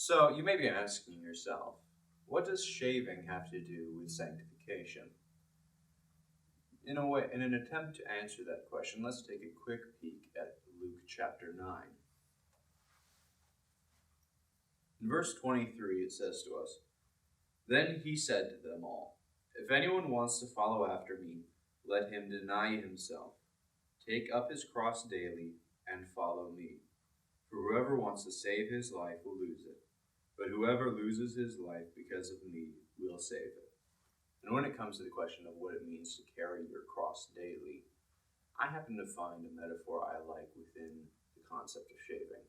So you may be asking yourself, what does shaving have to do with sanctification? In an attempt to answer that question, let's take a quick peek at Luke chapter 9. In verse 23, it says to us, "Then he said to them all, 'If anyone wants to follow after me, let him deny himself, take up his cross daily, and follow me. For whoever wants to save his life will lose it, but whoever loses his life because of me will save it.'" And when it comes to the question of what it means to carry your cross daily, I happen to find a metaphor I like within the concept of shaving.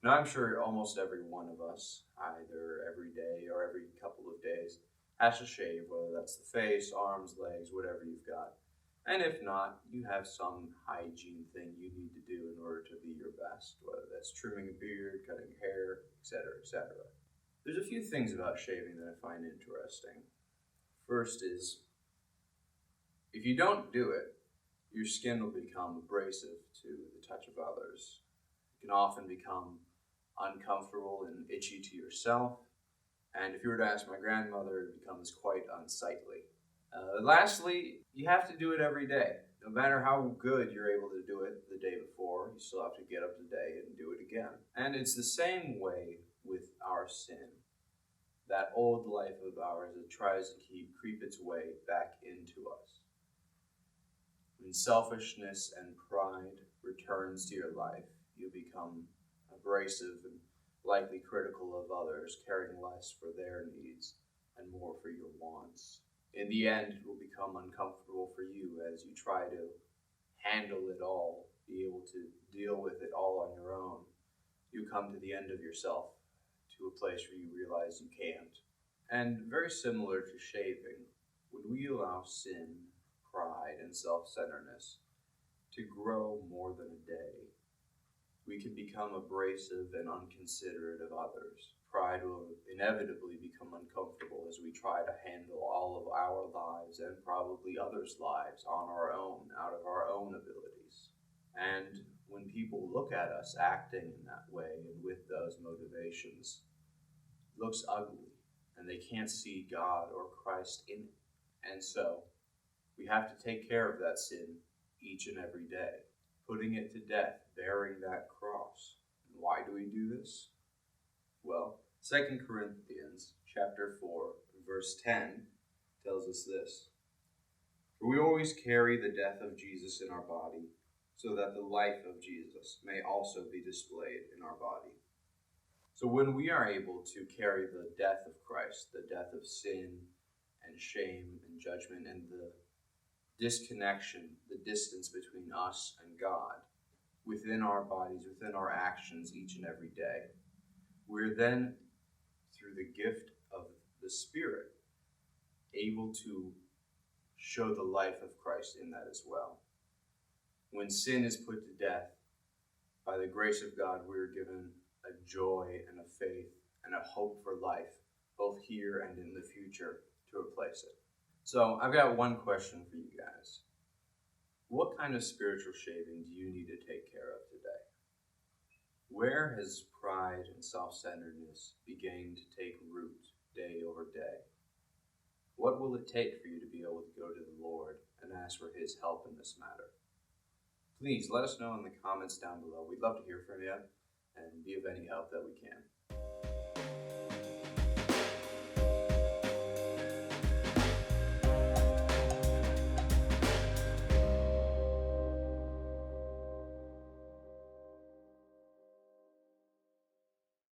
Now, I'm sure almost every one of us, either every day or every couple of days, has to shave, whether that's the face, arms, legs, whatever you've got. And if not, you have some hygiene thing you need to do in order to be your best, whether that's trimming a beard, cutting hair, etc., etc. There's a few things about shaving that I find interesting. First is, if you don't do it, your skin will become abrasive to the touch of others. It can often become uncomfortable and itchy to yourself. And if you were to ask my grandmother, it becomes quite unsightly. Lastly, you have to do it every day. No matter how good you're able to do it the day before, you still have to get up today and do it again. And it's the same way with our sin. That old life of ours that tries to creep its way back into us. When selfishness and pride returns to your life, you become abrasive and likely critical of others, caring less for their needs and more for your wants. In the end, it will become uncomfortable for you as you try to handle it all, be able to deal with it all on your own. You come to the end of yourself, to a place where you realize you can't. And very similar to shaving, when we allow sin, pride, and self-centeredness to grow more than a day, we can become abrasive and unconsiderate of others. Pride will inevitably become uncomfortable as we try to handle all of our lives and probably others' lives on our own, out of our own abilities. And when people look at us acting in that way and with those motivations, it looks ugly, and they can't see God or Christ in it. And so, we have to take care of that sin each and every day, putting it to death, bearing that cross. And why do we do this? Well, 2 Corinthians chapter 4, verse 10 tells us this: "For we always carry the death of Jesus in our body, so that the life of Jesus may also be displayed in our body." So when we are able to carry the death of Christ, the death of sin and shame and judgment and the disconnection, the distance between us and God, within our bodies, within our actions each and every day, we're then, through the gift of the Spirit, able to show the life of Christ in that as well. When sin is put to death, by the grace of God, we're given a joy and a faith and a hope for life, both here and in the future, to replace it. So I've got one question for you guys. What kind of spiritual shaving do you need to take care of today? Where has pride and self-centeredness begun to take root day over day? What will it take for you to be able to go to the Lord and ask for His help in this matter? Please let us know in the comments down below. We'd love to hear from you and be of any help that we can.